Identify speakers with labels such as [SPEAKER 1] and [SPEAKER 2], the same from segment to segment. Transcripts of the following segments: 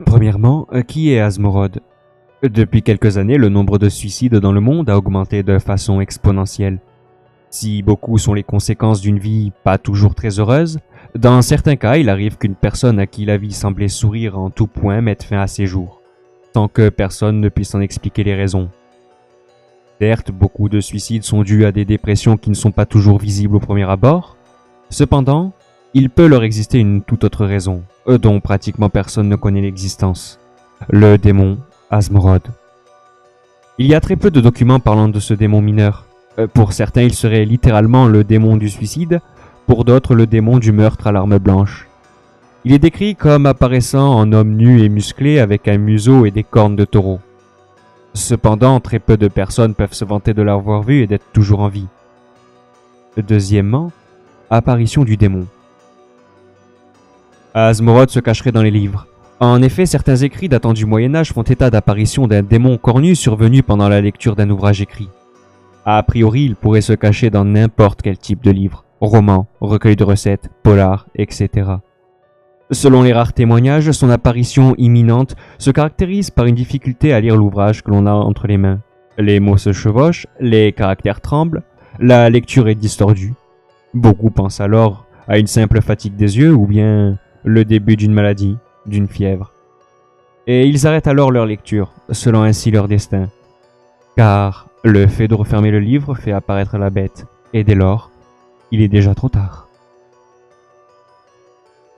[SPEAKER 1] Premièrement, qui est Asmorod? Depuis quelques années, le nombre de suicides dans le monde a augmenté de façon exponentielle. Si beaucoup sont les conséquences d'une vie pas toujours très heureuse, dans certains cas, il arrive qu'une personne à qui la vie semblait sourire en tout point mette fin à ses jours, sans que personne ne puisse en expliquer les raisons. Certes, beaucoup de suicides sont dus à des dépressions qui ne sont pas toujours visibles au premier abord. Cependant, il peut leur exister une toute autre raison, dont pratiquement personne ne connaît l'existence. Le démon Asmorod. Il y a très peu de documents parlant de ce démon mineur. Pour certains, il serait littéralement le démon du suicide, pour d'autres le démon du meurtre à l'arme blanche. Il est décrit comme apparaissant en homme nu et musclé avec un museau et des cornes de taureau. Cependant, très peu de personnes peuvent se vanter de l'avoir vu et d'être toujours en vie. Deuxièmement, apparition du démon. Asmorod se cacherait dans les livres. En effet, certains écrits datant du Moyen-Âge font état d'apparition d'un démon cornu survenu pendant la lecture d'un ouvrage écrit. A priori, il pourrait se cacher dans n'importe quel type de livre, roman, recueil de recettes, polar, etc. Selon les rares témoignages, son apparition imminente se caractérise par une difficulté à lire l'ouvrage que l'on a entre les mains. Les mots se chevauchent, les caractères tremblent, la lecture est distordue. Beaucoup pensent alors à une simple fatigue des yeux ou bien le début d'une maladie, d'une fièvre. Et ils arrêtent alors leur lecture, selon ainsi leur destin. Car le fait de refermer le livre fait apparaître la bête, et dès lors, il est déjà trop tard.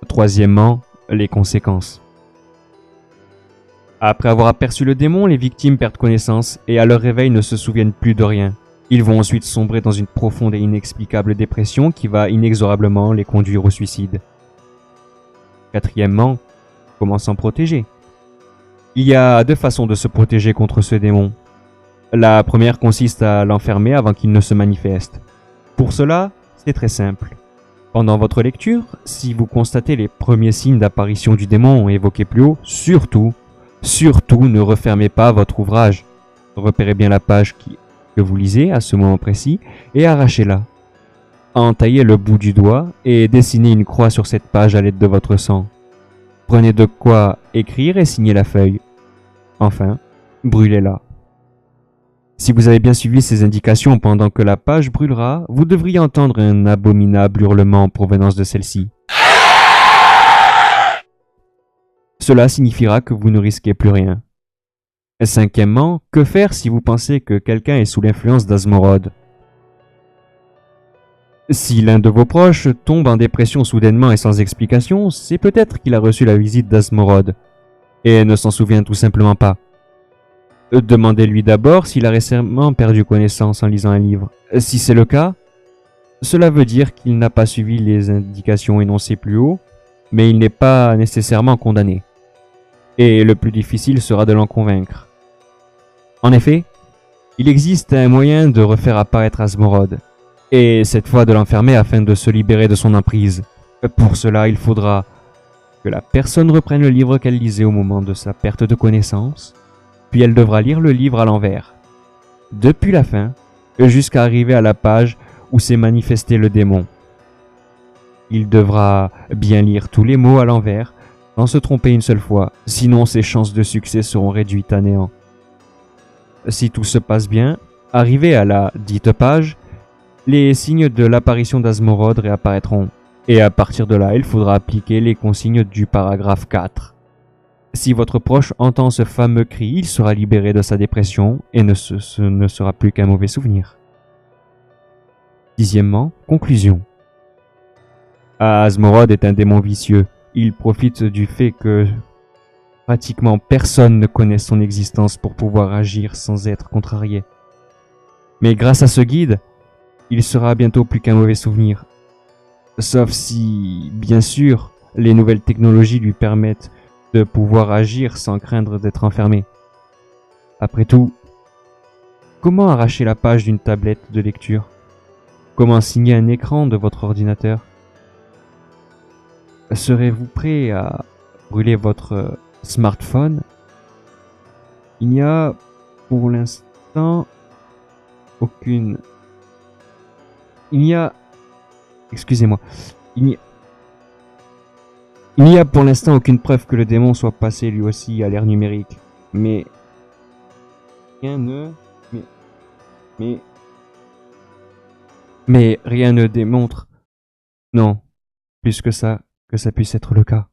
[SPEAKER 1] Troisièmement, les conséquences. Après avoir aperçu le démon, les victimes perdent connaissance et à leur réveil ne se souviennent plus de rien. Ils vont ensuite sombrer dans une profonde et inexplicable dépression qui va inexorablement les conduire au suicide. Quatrièmement, comment s'en protéger? Il y a deux façons de se protéger contre ce démon. La première consiste à l'enfermer avant qu'il ne se manifeste. Pour cela, c'est très simple. Pendant votre lecture, si vous constatez les premiers signes d'apparition du démon évoqués plus haut, surtout ne refermez pas votre ouvrage. Repérez bien la page que vous lisez à ce moment précis et arrachez-la. Entaillez le bout du doigt et dessinez une croix sur cette page à l'aide de votre sang. Prenez de quoi écrire et signez la feuille. Enfin, brûlez-la. Si vous avez bien suivi ces indications pendant que la page brûlera, vous devriez entendre un abominable hurlement en provenance de celle-ci. Cela signifiera que vous ne risquez plus rien. Cinquièmement, que faire si vous pensez que quelqu'un est sous l'influence d'Asmorod? Si l'un de vos proches tombe en dépression soudainement et sans explication, c'est peut-être qu'il a reçu la visite d'Asmorod et ne s'en souvient tout simplement pas. Demandez-lui d'abord s'il a récemment perdu connaissance en lisant un livre. Si c'est le cas, cela veut dire qu'il n'a pas suivi les indications énoncées plus haut, mais il n'est pas nécessairement condamné. Et le plus difficile sera de l'en convaincre. En effet, il existe un moyen de refaire apparaître Asmorod, et cette fois de l'enfermer afin de se libérer de son emprise. Pour cela, il faudra que la personne reprenne le livre qu'elle lisait au moment de sa perte de connaissance, puis elle devra lire le livre à l'envers, depuis la fin, jusqu'à arriver à la page où s'est manifesté le démon. Il devra bien lire tous les mots à l'envers, sans se tromper une seule fois, sinon ses chances de succès seront réduites à néant. Si tout se passe bien, arrivé à la dite page, les signes de l'apparition d'Asmorod réapparaîtront, et à partir de là, il faudra appliquer les consignes du paragraphe 4. Si votre proche entend ce fameux cri, il sera libéré de sa dépression et ce ne sera plus qu'un mauvais souvenir. Dixièmement, conclusion. Asmorod est un démon vicieux. Il profite du fait que pratiquement personne ne connaisse son existence pour pouvoir agir sans être contrarié. Mais grâce à ce guide, il sera bientôt plus qu'un mauvais souvenir. Sauf si, bien sûr, les nouvelles technologies lui permettent de pouvoir agir sans craindre d'être enfermé. Après tout, comment arracher la page d'une tablette de lecture? Comment signer un écran de votre ordinateur? Serez-vous prêt à brûler votre smartphone? Il n'y a pour l'instant aucune... Excusez-moi. Il Il n'y a pour l'instant aucune preuve que le démon soit passé lui aussi à l'ère numérique. Mais... Rien ne... Mais... Mais rien ne démontre... Non, plus que ça puisse être le cas.